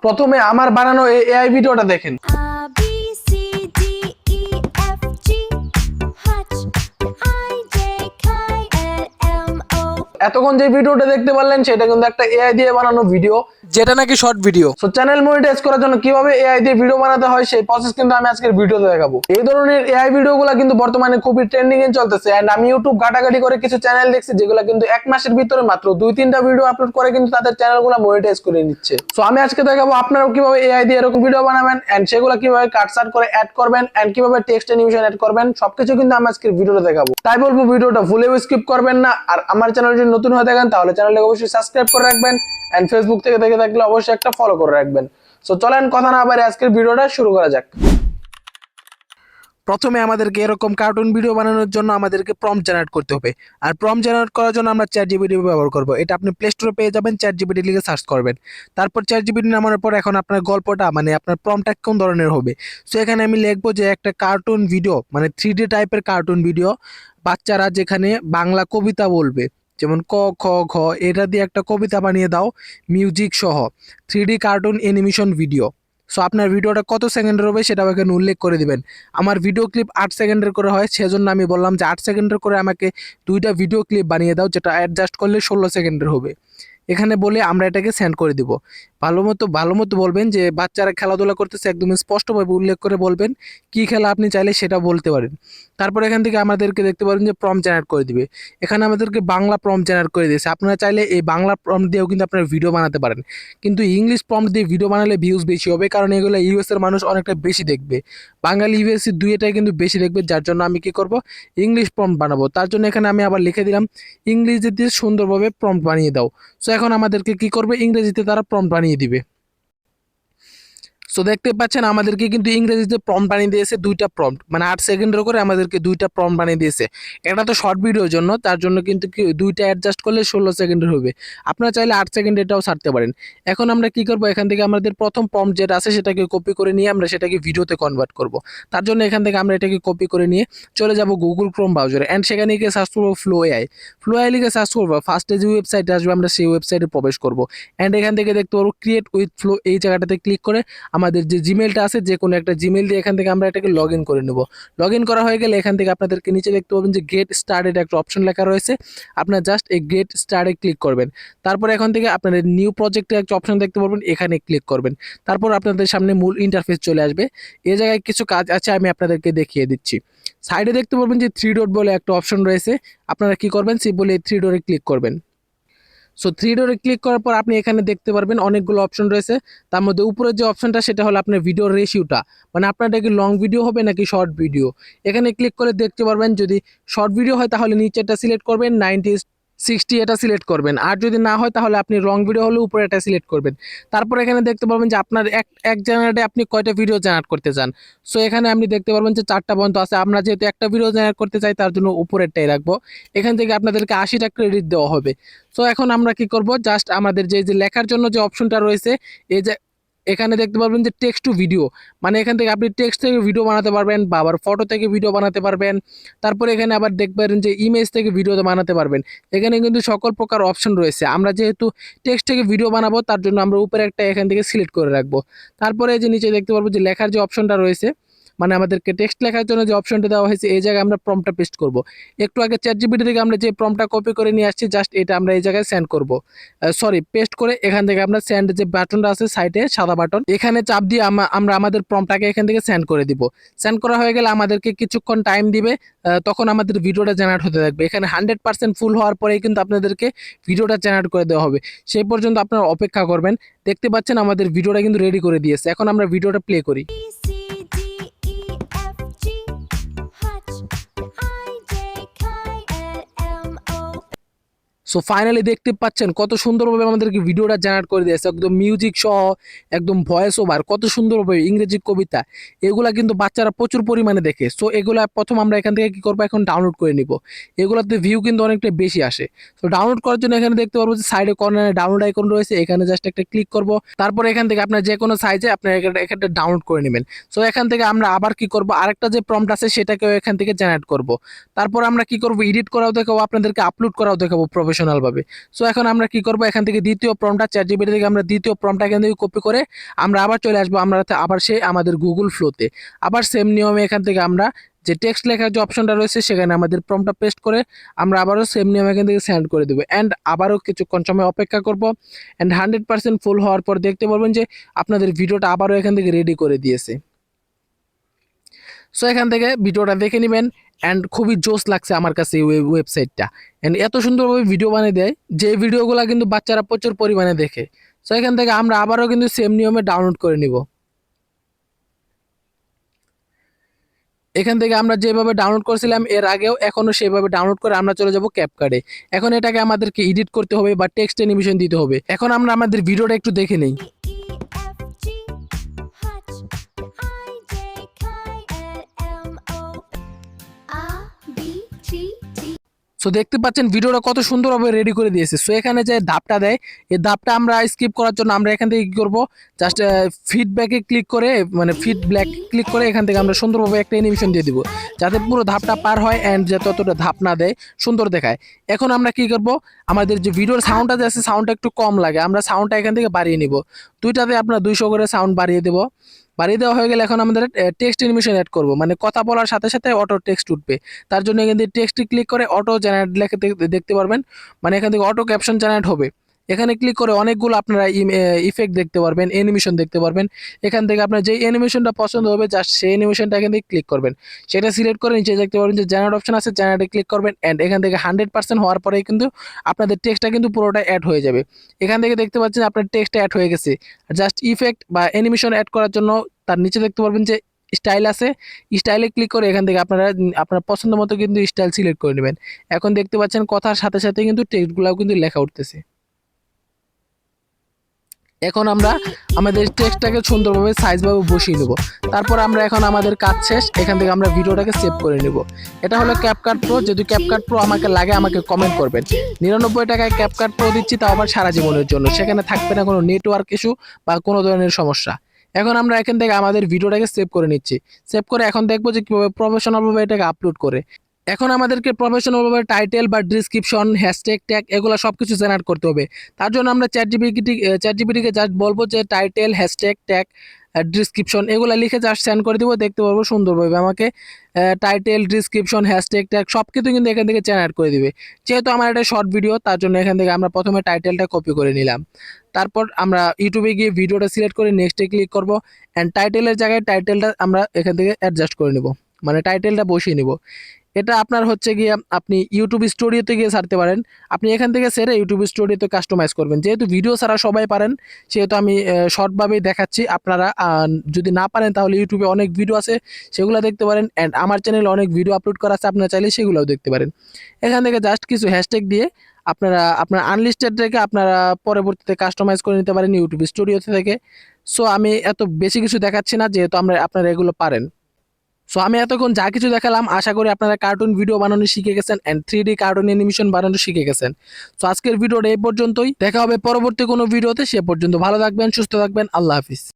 প্রথমে আমার বানানো এই এআই ভিডিওটা দেখেন। এতক্ষণ যে ভিডিওটা দেখতে পারলেন সেটা কিন্তু একটা এআই দিয়ে বানানো ভিডিও, যেটা নাকি short video. So channel monetize করার জন্য কিভাবে এআই দিয়ে ভিডিও বানাতে হয় সেই প্রসেস কিন্তু আমি আজকের ভিডিওতে দেখাবো। এই ধরনের এআই ভিডিওগুলো কিন্তু বর্তমানে খুবই ট্রেন্ডিং এ চলতেছে এন্ড আমি ইউটিউব ঘাটাঘাটি করে কিছু চ্যানেল দেখছি যেগুলো কিন্তু এক মাসের ভিতরে মাত্র 2-3টা ভিডিও আপলোড করে কিন্তু তাদের চ্যানেলগুলো মনিটাইজ করে নিচ্ছে। সো আমি আজকে দেখাবো আপনারাও কিভাবে এআই দিয়ে এরকম ভিডিও বানাবেন এন্ড সেগুলো কিভাবে কাটছাট করে অ্যাড করবেন এন্ড কিভাবে টেক্সট অ্যানিমেশন অ্যাড করবেন, সবকিছু কিন্তু আমি আজকের ভিডিওতে দেখাবো। তাই বলবো ভিডিওটা ভুলেও স্কিপ করবেন না। আর আমার চ্যানেল যদি নতুন হয়ে থাকেন তাহলে চ্যানেলটাকে অবশ্যই সাবস্ক্রাইব করে রাখবেন এন্ড ফেসবুক থেকে দেখে থাকলে অবশ্যই একটা ফলো করে রাখবেন। সো চলেন কথা না বাড়িয়ে আজকের ভিডিওটা শুরু করা যাক। প্রথমে আমাদেরকে এরকম কার্টুন ভিডিও বানানোর জন্য আমাদেরকে প্রম্পট জেনারেট করতে হবে। আর প্রম্পট জেনারেট করার জন্য আমরা চ্যাটজিপিটি ব্যবহার করব। এটা আপনি প্লে স্টোরে পেয়ে যাবেন, চ্যাটজিপিটি লিখে সার্চ করবেন। তারপর চ্যাটজিপিটি নামানোর পর এখন আপনার গল্পটা মানে আপনার প্রম্পটটা কোন ধরনের হবে। সো এখানে আমি লিখবো যে একটা কার্টুন ভিডিও মানে 3D টাইপের কার্টুন ভিডিও, বাচ্চারা যেখানে বাংলা কবিতা বলবে, যেমন ক খ ঘ, এটা দিয়ে একটা কবিতা বানিয়ে দাও মিউজিক সহ 3D cartoon animation video. So আপনার ভিডিওটা কত সেকেন্ডের হবে সেটাও এখানে উল্লেখ করে দিবেন। আমার ভিডিও ক্লিপ 8 সেকেন্ডের করে হয়, সেজন্য আমি বললাম যে 8 সেকেন্ডের করে আমাকে 2টা ভিডিও ক্লিপ বানিয়ে দাও, যেটা অ্যাডজাস্ট করলে 16 সেকেন্ডের হবে। এখানে বলে আমরা এটাকে সেন্ড করে দিব। ভালো মতো বলবেন যে বাচ্চারা খেলাধুলা করতেছে, একদম স্পষ্টভাবে উল্লেখ করে বলবেন কি খেলা আপনি চাইলে সেটা বলতে পারেন। তারপর এখান থেকে আমাদেরকে দেখতে পারেন যে প্রম্পট জেনারেট করে দিবে। এখানে আমাদেরকে বাংলা প্রম্পট জেনারেট করে দিয়েছে। আপনারা চাইলে এই বাংলা প্রম্পট দিয়েও কিন্তু আপনারা ভিডিও বানাতে পারেন, কিন্তু ইংলিশ প্রম্পট দিয়ে ভিডিও বানালে ভিউজ বেশি হবে, কারণ এগুলো ইউএস এর মানুষ অনেকটা বেশি দেখবে। বাঙালি ইউএসসি দুইটাই কিন্তু বেশি দেখবে, যার জন্য আমি কি করব ইংলিশ প্রম্পট বানাবো। তার জন্য এখানে আমি আবার লিখে দিলাম ইংরেজিতে সুন্দরভাবে প্রম্পট বানিয়ে দাও। সো এখন আমাদেরকে কি করবে ইংরেজিতে তারা প্রম্পট বানিয়ে দিবে। সো দেখতে পাচ্ছেন আমাদেরকে কিন্তু ইংরেজিতে প্রম্পট বানিয়ে দিয়েছে 2টা প্রম্পট, মানে 8 সেকেন্ডের করে আমাদেরকে 2টা প্রম্পট বানিয়ে দিয়েছে। এটা তো শর্ট ভিডিওর জন্য, তার জন্য কিন্তু 2টা অ্যাডজাস্ট করলে 16 সেকেন্ডের হবে। আপনারা চাইলে 8 সেকেন্ড এটাও ছাড়তে পারেন। এখন আমরা কি করব, এখান থেকে আমাদের প্রথম প্রম্পট যেটা আছে সেটাকে কপি করে নিয়ে আমরা সেটাকে ভিডিওতে কনভার্ট করব। তার জন্য এখান থেকে আমরা এটাকে কপি করে নিয়ে চলে যাব গুগল ক্রোম ব্রাউজারে এন্ড সেখানে গিয়ে সার্চ করবো ফ্লো এআই লিখে সার্চ করবো। ফার্স্টে যে ওয়েবসাইটে আসবে আমরা সেই ওয়েবসাইটে প্রবেশ করব এন্ড এখান থেকে দেখতে পারবো ক্রিয়েট উইথ ফ্লো, এই জায়গাটাতে ক্লিক করে আমাদের যে জিমেলটা আছে যে কোনো একটা জিমেল দিয়ে এখান থেকে আমরা এটাকে লগ ইন করে নেব। লগ ইন করা হয়ে গেলে এখান থেকে আপনাদেরকে নিচে দেখতে পাবেন যে গেট স্টার্টেড একটা অপশন লেখা রয়েছে, আপনার জাস্ট এই গেট স্টার্টে ক্লিক করবেন। তারপর এখান থেকে আপনাদের নিউ প্রজেক্টের একটা অপশন দেখতে পাবেন, এখানে ক্লিক করবেন। তারপর আপনাদের সামনে মূল ইন্টারফেস চলে আসবে। এই জায়গায় কিছু কাজ আছে আমি আপনাদেরকে দেখিয়ে দিচ্ছি। সাইডে দেখতে পাবেন যে 3 ডট বলে একটা অপশন রয়েছে, আপনারা কি করবেন সিম্পলি এই 3 ডটে ক্লিক করবেন। সো 3 ডটে ক্লিক করার পর আপনি এখানে দেখতে পারবেন অনেকগুলো অপশন রয়েছে। তার মধ্যে উপরের যে অপশনটা সেটা হলো আপনার ভিডিও রেশিওটা, মানে আপনার এটা কি লং ভিডিও হবে নাকি শর্ট ভিডিও। এখানে ক্লিক করে দেখতে পারবেন যদি শর্ট ভিডিও হয় তাহলে নিচেরটা সিলেক্ট করবেন 90/60 এটা সিলেক্ট করবেন, আর যদি না হয় তাহলে আপনি লং ভিডিও হলে উপরে এটা সিলেক্ট করবেন। তারপর এখানে দেখতে পারবেন যে আপনার এক জেনারেটে আপনি কয়টা ভিডিও জেনারেট করতে চান। সো এখানে আপনি দেখতে পারবেন যে 4টা পর্যন্ত আছে। আমরা যেহেতু একটা ভিডিও জেনারেট করতে চাই তার জন্য উপরেরটাই রাখবো। এখান থেকে আপনাদেরকে 80টা ক্রেডিট দেওয়া হবে। সো এখন আমরা কি করব, জাস্ট আমাদের যে লেখার জন্য যে অপশনটা রয়েছে এই যে এখানে দেখতে পারবেন যে টেক্সট টু ভিডিও, মানে এখান থেকে আপনি টেক্সট থেকে ভিডিও বানাতে পারবেন বা আবার ফটো থেকে ভিডিও বানাতে পারবেন। তারপরে এখানে আবার দেখবেন যে ইমেজ থেকে ভিডিও বানাতে পারবেন। এখানে কিন্তু সকল প্রকার অপশন রয়েছে। আমরা যেহেতু টেক্সট থেকে ভিডিও বানাবো তার জন্য আমরা উপরে একটা এখান থেকে সিলেক্ট করে রাখবো। তারপরে যে নিচে দেখতে পারবো যে লেখার যে অপশনটা রয়েছে, মানে আমাদেরকে টেক্সট লেখার জন্য যে অপশনটা দেওয়া হয়েছে এই জায়গায় আমরা প্রম্পটটা পেস্ট করব। একটু আগে চ্যাটজিপিটি থেকে আমরা যে প্রম্পটটা কপি করে নিয়ে আসছি জাস্ট এটা আমরা এই জায়গায় সেন্ড করব, পেস্ট করে এখান থেকে আমরা সেন্ড যে বাটনটা আছে সাইডে সাদা বাটন, এখানে চাপ দিয়ে আমরা আমাদের প্রম্পটটাকে এখান থেকে সেন্ড করে দিব। সেন্ড করা হয়ে গেলে আমাদেরকে কিছুক্ষণ টাইম দিবে, তখন আমাদের ভিডিওটা জেনারেট হতে থাকবে। এখানে 100% ফুল হওয়ার পরেই কিন্তু আপনাদেরকে ভিডিওটা জেনারেট করে দেওয়া হবে, সেই পর্যন্ত আপনারা অপেক্ষা করবেন। দেখতে পাচ্ছেন আমাদের ভিডিওটা কিন্তু রেডি করে দিয়েছে। এখন আমরা ভিডিওটা প্লে করি। সো ফাইনালি দেখতে পাচ্ছেন কত সুন্দরভাবে আমাদেরকে ভিডিওটা জেনারেট করে দিয়েছে, একদম মিউজিক সহ, একদম ভয়েস ওভার, কত সুন্দরভাবে ইংরেজি কবিতা। এগুলা কিন্তু বাচ্চারা প্রচুর পরিমাণে দেখে। সো এগুলা প্রথম আমরা এখান থেকে কি করবো, এখন ডাউনলোড করে নিব। এগুলাতে ভিউ কিন্তু অনেকটা বেশি আসে। তো ডাউনলোড করার জন্য এখানে দেখতে পারবো যে সাইডে কর্নারে ডাউনলোড আইকন রয়েছে, এখানে জাস্ট একটা ক্লিক করব। তারপর এখান থেকে আপনার যে কোনো সাইজে আপনার এখানে ডাউনলোড করে নেবেন। সো এখান থেকে আমরা আবার কি করব, আরেকটা যে প্রম্পট আছে সেটাকেও এখান থেকে জেনারেট করব। তারপর আমরা কি করব, এডিট করাও দেখাবো আপনাদেরকে, আপলোড করাও দেখাবো প্রফেশনাল প্রফেশনাল ভাবে। সো এখন আমরা কি করব, এখান থেকে দ্বিতীয় প্রম্পটটা চ্যাটজিপিটি থেকে আমরা দ্বিতীয় প্রম্পটটা এখান থেকে কপি করে আমরা আবার চলে আসবো আমরা আবার সেই আমাদের গুগল ফ্লোতে। আবার সেম নিয়মে এখান থেকে আমরা যে টেক্সট লেখার যে অপশনটা রয়েছে সেখানে আমাদের প্রম্পটটা পেস্ট করে আমরা আবারও সেম নিয়মে এখান থেকে সেন্ড করে দেবো। অ্যান্ড আবারও কিছুক্ষণ সময় অপেক্ষা করব। অ্যান্ড 100% ফুল হওয়ার পর দেখতে পারবেন যে আপনাদের ভিডিওটা আবারও এখান থেকে রেডি করে দিয়েছে। সো এখান থেকে ভিডিওটা দেখে নেবেন। অ্যান্ড খুবই জোস লাগছে আমার কাছে এই ওয়েবসাইটটা। অ্যান্ড এত সুন্দরভাবে ভিডিও বানিয়ে দেয় যে ভিডিওগুলো কিন্তু বাচ্চারা প্রচুর পরিমাণে দেখে। সো এখান থেকে আমরা আবারও কিন্তু সেম নিয়মে ডাউনলোড করে নিব। এখান থেকে আমরা যেভাবে ডাউনলোড করেছিলাম এর আগেও এখনও সেভাবে ডাউনলোড করে আমরা চলে যাব ক্যাপকাটে। এখন এটাকে আমাদেরকে এডিট করতে হবে বা টেক্সট অ্যানিমেশন দিতে হবে। এখন আমরা আমাদের ভিডিওটা একটু দেখে নেই। সো দেখতে পাচ্ছেন ভিডিওটা কত সুন্দরভাবে রেডি করে দিয়েছে। সো এখানে যে ধাপটা দেয় এই ধাপটা আমরা স্কিপ করার জন্য আমরা এখান থেকে কি করব, জাস্ট ফিডব্যাকে ক্লিক করে মানে ফিডব্যাক ক্লিক করে এখান থেকে আমরা সুন্দরভাবে একটা অ্যানিমেশন দিয়ে দিব যাতে পুরো ধাপটা পার হয় অ্যান্ড যাতে ততটা ধাপ না দেয়, সুন্দর দেখায়। এখন আমরা কি করব, আমাদের যে ভিডিওর সাউন্ডটা যে আছে সাউন্ডটা একটু কম লাগে, আমরা সাউন্ডটা এখান থেকে বাড়িয়ে নিব। দুইটাতে আপনার 200 করে সাউন্ড বাড়িয়ে দেবো। বাড়িয়ে দেওয়া হয়ে গেলে এখন আমাদের টেক্সট অ্যানিমেশন অ্যাড করব, মানে কথা বলার সাথে সাথে অটো টেক্সট উঠবে। তার জন্য এখান থেকে টেক্সটে ক্লিক করে অটো জেনারেট লেখা দেখতে পারবেন, মানে এখান থেকে অটো ক্যাপশন জেনারেট হবে। এখানে ক্লিক করে অনেকগুলো আপনারা ইফেক্ট দেখতে পারবেন, অ্যানিমেশন দেখতে পারবেন। এখান থেকে আপনার যে অ্যানিমেশনটা পছন্দ হবে জাস্ট সেই অ্যানিমেশনটা এখান থেকে ক্লিক করবেন, সেটা সিলেক্ট করে নিচে দেখতে পারবেন যে জেনারেট অপশন আছে, জেনারেটে ক্লিক করবেন। অ্যান্ড এখান থেকে 100% হওয়ার পরেই কিন্তু আপনাদের টেক্সটটা কিন্তু পুরোটা অ্যাড হয়ে যাবে। এখান থেকে দেখতে পাচ্ছেন আপনার টেক্সটটা অ্যাড হয়ে গেছে। জাস্ট ইফেক্ট বা অ্যানিমেশন অ্যাড করার জন্য তার নিচে দেখতে পারবেন যে স্টাইল আছে, স্টাইলে ক্লিক করে এখান থেকে আপনারা আপনার পছন্দ মতো কিন্তু স্টাইল সিলেক্ট করে নেবেন। এখন দেখতে পাচ্ছেন কথার সাথে সাথে কিন্তু টেক্সটগুলোও কিন্তু লেখা উঠতেছে। এখন আমরা আমাদের টেক্সটটাকে সুন্দরভাবে সাইজভাবে বসিয়ে নেব। তারপর আমরা এখন আমাদের কাজ শেষ, এখান থেকে আমরা ভিডিওটাকে সেভ করে নেব। এটা হলো ক্যাপকাট প্রো। যদি ক্যাপকাট প্রো আমাকে লাগে আমাকে কমেন্ট করবেন। 99 টাকায় ক্যাপকাট প্রো দিচ্ছি, তাও আবার সারা জীবনের জন্য, সেখানে থাকবে না কোনো নেটওয়ার্ক ইস্যু বা কোনো ধরনের সমস্যা। এখন আমরা এখান থেকে আমাদের ভিডিওটাকে সেভ করে নিচ্ছি। সেভ করে এখন দেখবো যে কীভাবে প্রফেশনালভাবে এটাকে আপলোড করে। এখন আমাদেরকে প্রফেশনালভাবে টাইটেল বা ডিসক্রিপশন, হ্যাশট্যাগ, ট্যাগ এগুলো সব কিছু জেনারেট করতে হবে। তার জন্য আমরা চ্যাটজিপিটিকে জাস্ট বলবো যে টাইটেল, হ্যাশট্যাগ, ট্যাগ, ডিসক্রিপশন এগুলো লিখে জাস্ট সেন্ড করে দেবো। দেখতে পারবো সুন্দরভাবে আমাকে টাইটেল, ডিসক্রিপশন, হ্যাশট্যাগ, ট্যাগ সব কিছু কিন্তু এখান থেকে জেনারেট করে দিবে। যেহেতু আমার এটা শর্ট ভিডিও তার জন্য এখান থেকে আমরা প্রথমে টাইটেলটা কপি করে নিলাম। তারপর আমরা ইউটিউবে গিয়ে ভিডিওটা সিলেক্ট করে নেক্সটে ক্লিক করব। অ্যান্ড টাইটেলের জায়গায় টাইটেলটা আমরা এখান থেকে অ্যাডজাস্ট করে নেব, মানে টাইটেলটা বসিয়ে নেব। এটা আপনার হচ্ছে গিয়ে আপনি ইউটিউব স্টুডিওতে গিয়ে ছাড়তে পারেন। আপনি এখান থেকে সেরে ইউটিউব স্টুডিওতে কাস্টমাইজ করবেন। যেহেতু ভিডিও ছাড়া সবাই পারেন সেহেতু আমি শর্টভাবেই দেখাচ্ছি। আপনারা যদি না পারেন তাহলে ইউটিউবে অনেক ভিডিও আছে, সেগুলো দেখতে পারেন। অ্যান্ড আমার চ্যানেলে অনেক ভিডিও আপলোড করা আছে, আপনারা চাইলে সেগুলোও দেখতে পারেন। এখান থেকে জাস্ট কিছু হ্যাশট্যাগ দিয়ে আপনারা আপনার আনলিস্টেড রেখে আপনারা পরবর্তীতে কাস্টমাইজ করে নিতে পারেন ইউটিউব স্টুডিও থেকে। সো আমি এত বেশি কিছু দেখাচ্ছি না, যেহেতু আপনারা এগুলো পারেন। সো আমি এতক্ষণ যা কিছু দেখালাম আশা করি আপনারা কার্টুন ভিডিও বানানো শিখে গেছেন অ্যান্ড 3D কার্টুন অ্যানিমেশন বানানো শিখে গেছেন। সো আজকের ভিডিওটা এই পর্যন্তই, দেখা হবে পরবর্তী কোনো ভিডিওতে। সে পর্যন্ত ভালো থাকবেন, সুস্থ থাকবেন, আল্লাহ হাফিজ।